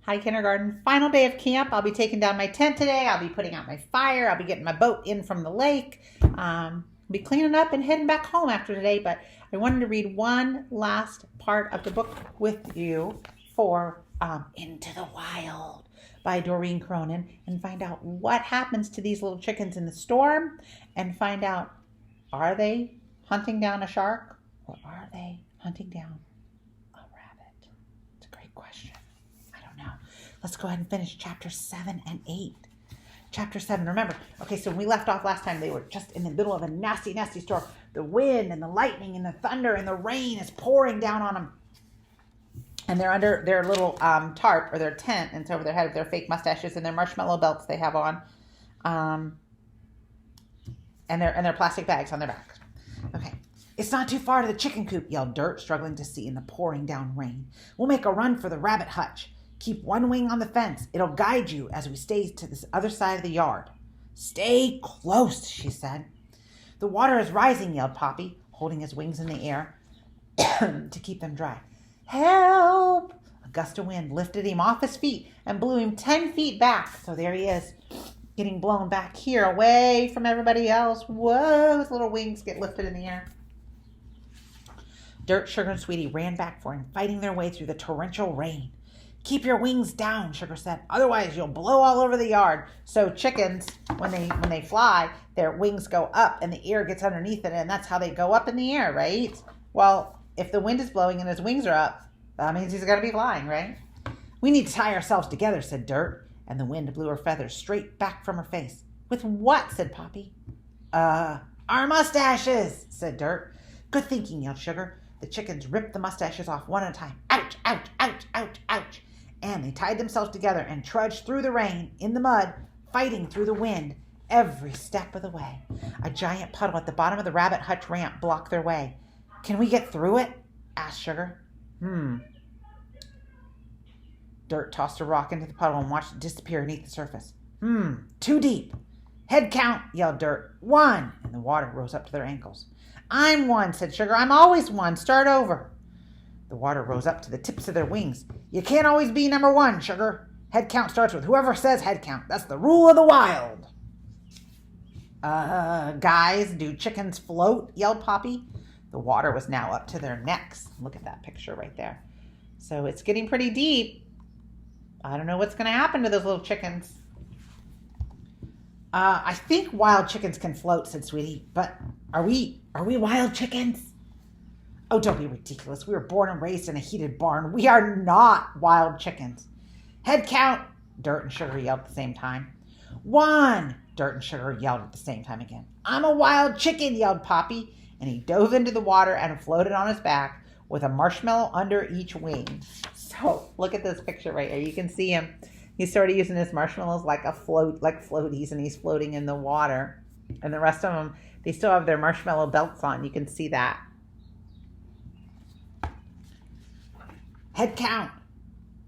Hi, kindergarten. Final day of camp. I'll be taking down my tent today. I'll be putting out my fire. I'll be getting my boat in from the lake. Be cleaning up and heading back home after today. But I wanted to read one last part of the book with you for Into the Wild by Doreen Cronin and find out what happens to these little chickens in the storm and find out, are they hunting down a shark or are they hunting down a rabbit? It's a great question. I don't know. Let's go ahead and finish chapter 7 and 8. Chapter 7, remember, okay, so when we left off last time, they were just in the middle of a nasty, nasty storm. The wind and the lightning and the thunder and the rain is pouring down on them. And they're under their little tarp or their tent, and it's over their head with their fake mustaches and their marshmallow belts they have on. And their plastic bags on their backs. Okay. It's not too far to the chicken coop, yelled Dirt, struggling to see in the pouring down rain. We'll make a run for the rabbit hutch. Keep one wing on the fence. It'll guide you as we stay to this other side of the yard. Stay close, she said. The water is rising, yelled Poppy, holding his wings in the air to keep them dry. Help! A gust of wind lifted him off his feet and blew him 10 feet back. So there he is, getting blown back here, away from everybody else. Whoa, his little wings get lifted in the air. Dirt, Sugar, and Sweetie ran back for him, fighting their way through the torrential rain. Keep your wings down, Sugar said. Otherwise, you'll blow all over the yard. So chickens, when they fly, their wings go up and the air gets underneath it, and that's how they go up in the air, right? Well, if the wind is blowing and his wings are up, that means he's got to be flying, right? We need to tie ourselves together, said Dirt, and the wind blew her feathers straight back from her face. With what? Said Poppy. Our mustaches, said Dirt. Good thinking, yelled Sugar. The chickens ripped the mustaches off one at a time. Ouch, ouch, ouch, ouch, ouch. And they tied themselves together and trudged through the rain, in the mud, fighting through the wind, every step of the way. A giant puddle at the bottom of the rabbit hutch ramp blocked their way. Can we get through it? Asked Sugar. Dirt tossed a rock into the puddle and watched it disappear beneath the surface. Too deep. Head count, yelled Dirt. 1. And the water rose up to their ankles. I'm 1, said Sugar. I'm always 1. Start over. The water rose up to the tips of their wings. You can't always be number 1, Sugar. Head count starts with whoever says head count. That's the rule of the wild. Guys, do chickens float? Yelled Poppy. The water was now up to their necks. Look at that picture right there. So it's getting pretty deep. I don't know what's going to happen to those little chickens. I think wild chickens can float, said Sweetie. But are we wild chickens? Oh, don't be ridiculous. We were born and raised in a heated barn. We are not wild chickens. Head count, Dirt and Sugar yelled at the same time. 1, Dirt and Sugar yelled at the same time again. I'm a wild chicken, yelled Poppy, and he dove into the water and floated on his back with a marshmallow under each wing. So look at this picture right here. You can see him. He's sort of using his marshmallows like floaties, and he's floating in the water. And the rest of them, they still have their marshmallow belts on. You can see that. Head count,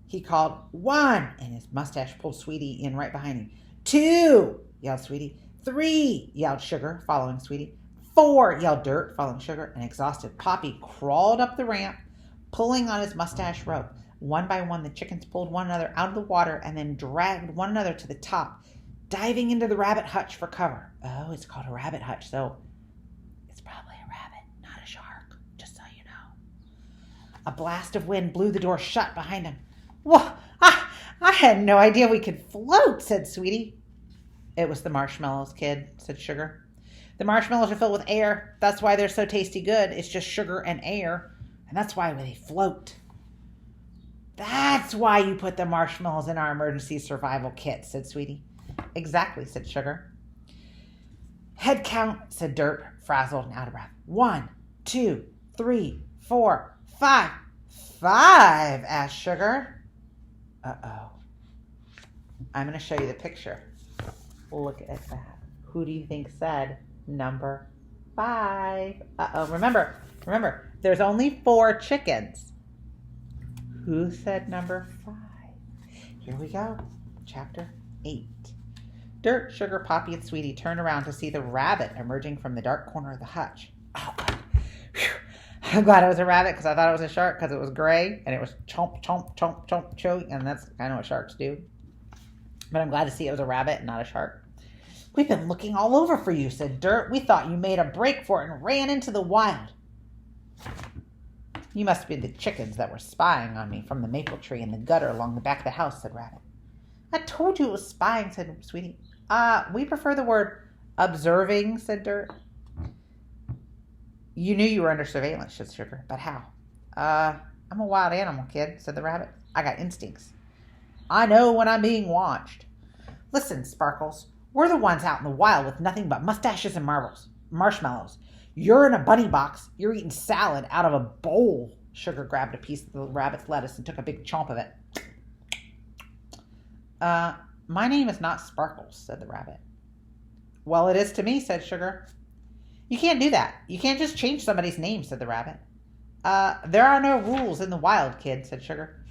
he called. 1, and his mustache pulled Sweetie in right behind him. 2, yelled Sweetie. 3, yelled Sugar, following Sweetie. 4, yelled Dirt, following Sugar. And exhausted Poppy crawled up the ramp, pulling on his mustache rope. One by one, the chickens pulled one another out of the water and then dragged one another to the top, diving into the rabbit hutch for cover. Oh, it's called a rabbit hutch, so it's probably a rabbit, not a shark, just so you know. A blast of wind blew the door shut behind him. Whoa, I had no idea we could float, said Sweetie. It was the marshmallows, kid, said Sugar. The marshmallows are filled with air. That's why they're so tasty good. It's just sugar and air, and that's why they float. That's why you put the marshmallows in our emergency survival kit, said Sweetie. Exactly, said Sugar. Head count, said Dirt, frazzled and out of breath. 1, 2, 3, 4, 5. 5, asked Sugar. Uh-oh. I'm going to show you the picture. Look at that. Who do you think said number 5? Uh-oh. Remember, there's only 4 chickens. Who said number 5? Here we go. Chapter 8. Dirt, Sugar, Poppy, and Sweetie turned around to see the rabbit emerging from the dark corner of the hutch. Oh, good. I'm glad it was a rabbit because I thought it was a shark because it was gray and it was chomp, chomp, chomp, chomp, choke. And that's kind of what sharks do. But I'm glad to see it was a rabbit and not a shark. We've been looking all over for you, said Dirt. We thought you made a break for it and ran into the wild. You must be the chickens that were spying on me from the maple tree in the gutter along the back of the house, said Rabbit. I told you it was spying, said Sweetie. We prefer the word observing, said Dirt. You knew you were under surveillance, said Sugar, but how? I'm a wild animal, kid, said the rabbit. I got instincts. I know when I'm being watched. Listen, Sparkles, we're the ones out in the wild with nothing but mustaches and marshmallows. You're in a bunny box. You're eating salad out of a bowl. Sugar grabbed a piece of the rabbit's lettuce and took a big chomp of it. My name is not Sparkles, said the rabbit. Well, it is to me, said Sugar. You can't do that. You can't just change somebody's name, said the rabbit. There are no rules in the wild, kid, said Sugar.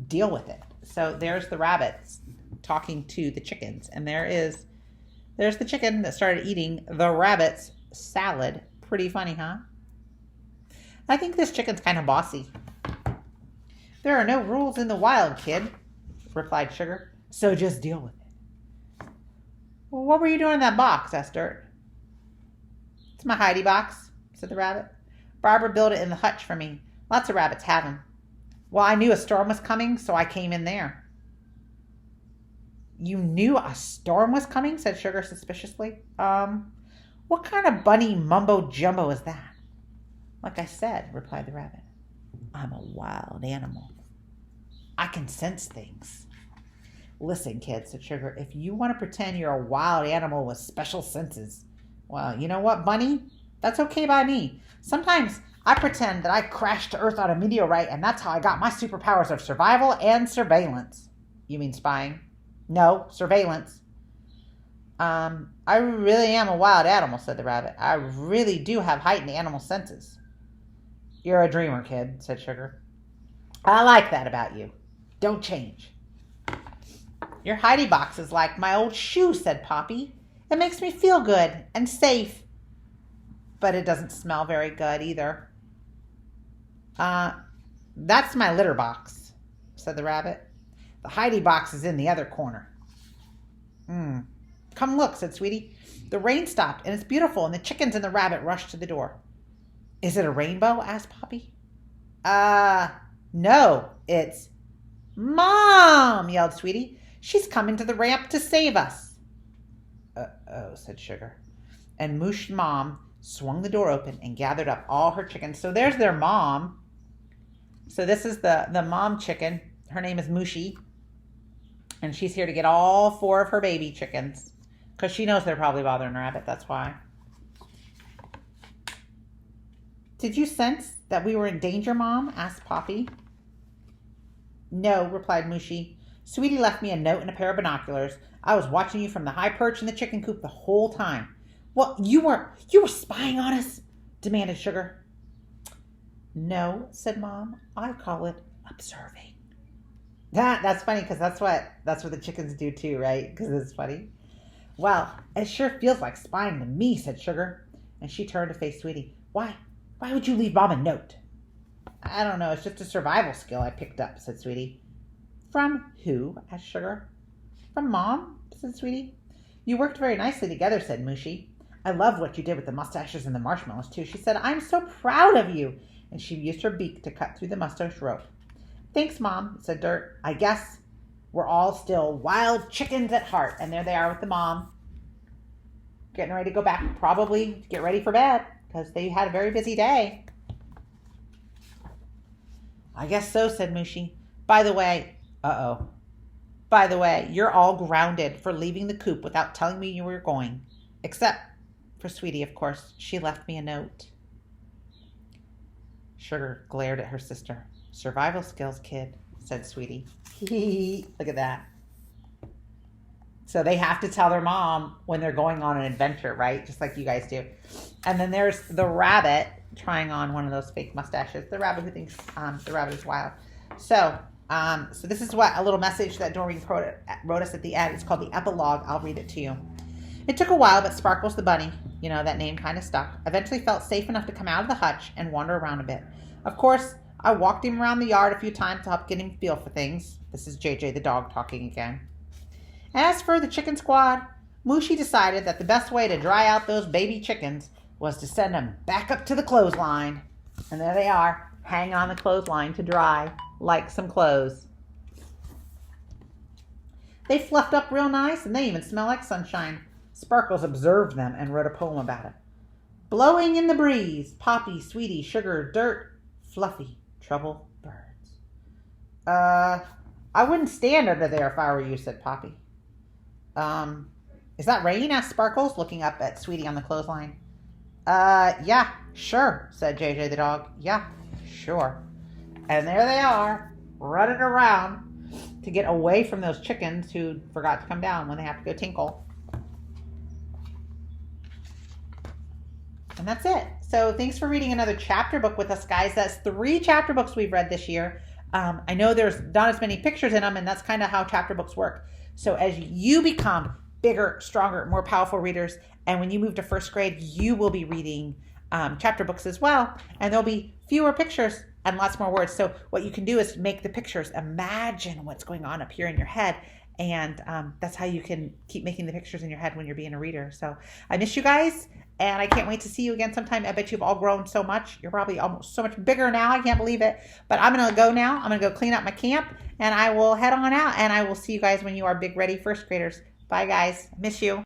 Deal with it. So there's the rabbits talking to the chickens. And there's the chicken that started eating the rabbit's salad. Pretty funny, huh? I think this chicken's kind of bossy. There are no rules in the wild, kid, replied Sugar. So just deal with it. Well, what were you doing in that box? Asked Dirt. It's my hidey box, said the rabbit. Barbara built it in the hutch for me. Lots of rabbits have them. Well, I knew a storm was coming, so I came in there. You knew a storm was coming? Said Sugar suspiciously. What kind of bunny mumbo jumbo is that? Like I said, replied the rabbit, I'm a wild animal. I can sense things. Listen, kid, said Sugar, if you want to pretend you're a wild animal with special senses, well, you know what, bunny? That's okay by me. Sometimes I pretend that I crashed to Earth on a meteorite, and that's how I got my superpowers of survival and surveillance. You mean spying? No, surveillance. I really am a wild animal, said the rabbit. I really do have heightened animal senses. You're a dreamer, kid, said Sugar. I like that about you. Don't change. Your hidey box is like my old shoe, said Poppy. It makes me feel good and safe. But it doesn't smell very good either. That's my litter box, said the rabbit. The hidey box is in the other corner. Come look, said Sweetie. The rain stopped, and it's beautiful, and the chickens and the rabbit rushed to the door. Is it a rainbow? Asked Poppy. No, it's Mom, yelled Sweetie. She's coming to the ramp to save us. Uh-oh, said Sugar. And Moosh Mom swung the door open and gathered up all her chickens. So there's their mom. So this is the mom chicken. Her name is Mooshy. And she's here to get all 4 of her baby chickens. Because she knows they're probably bothering the rabbit. That's why. Did you sense that we were in danger, Mom? Asked Poppy. No, replied Mooshy. Sweetie left me a note and a pair of binoculars. I was watching you from the high perch in the chicken coop the whole time. Well, you were spying on us? Demanded Sugar. No, said Mom. I call it observing. That's funny because that's what the chickens do too, right? Because it's funny. Well, it sure feels like spying to me, said Sugar. And she turned to face Sweetie. Why would you leave Mom a note? I don't know. It's just a survival skill I picked up, said Sweetie. From who? Asked Sugar. From Mom, said Sweetie. You worked very nicely together, said Mooshy. I love what you did with the mustaches and the marshmallows, too. She said, I'm so proud of you. And she used her beak to cut through the mustache rope. Thanks, Mom, said Dirt. I guess we're all still wild chickens at heart. And there they are with the mom. Getting ready to go back, probably get ready for bed, because they had a very busy day. I guess so, said Mooshy. By the way, you're all grounded for leaving the coop without telling me you were going. Except for Sweetie, of course. She left me a note. Sugar glared at her sister. Survival skills, kid, said Sweetie. Look at that. So they have to tell their mom when they're going on an adventure, right? Just like you guys do. And then there's the rabbit trying on one of those fake mustaches. The rabbit who thinks the rabbit is wild. So this is what a little message that Doreen wrote us at the end. It's called the epilogue. I'll read it to you. It took a while, but Sparkles the bunny, that name kind of stuck, eventually felt safe enough to come out of the hutch and wander around a bit. Of course, I walked him around the yard a few times to help get him feel for things. This is JJ the dog talking again. As for the chicken squad, Mushy decided that the best way to dry out those baby chickens was to send them back up to the clothesline. And there they are, hanging on the clothesline to dry like some clothes. They fluffed up real nice, and they even smell like sunshine. Sparkles observed them and wrote a poem about it. Blowing in the breeze, Poppy, Sweetie, Sugar, Dirt, Fluffy, Trouble, Birds. I wouldn't stand under there if I were you, said Poppy. Is that rain? Asked Sparkles, looking up at Sweetie on the clothesline. Yeah, sure, said JJ the dog. Yeah, sure. And there they are, running around to get away from those chickens who forgot to come down when they have to go tinkle. And that's it. So thanks for reading another chapter book with us, guys. That's 3 chapter books we've read this year. I know there's not as many pictures in them, and that's kind of how chapter books work. So as you become bigger, stronger, more powerful readers, and when you move to first grade, you will be reading chapter books as well, and there'll be fewer pictures and lots more words. So what you can do is make the pictures imagine what's going on up here in your head, and that's how you can keep making the pictures in your head when you're being a reader. So I miss you guys, and I can't wait to see you again sometime. I bet you've all grown so much. You're probably almost so much bigger now. I can't believe it. But I'm going to go now. I'm going to go clean up my camp, and I will head on out, and I will see you guys when you are big, ready first graders. Bye, guys. Miss you.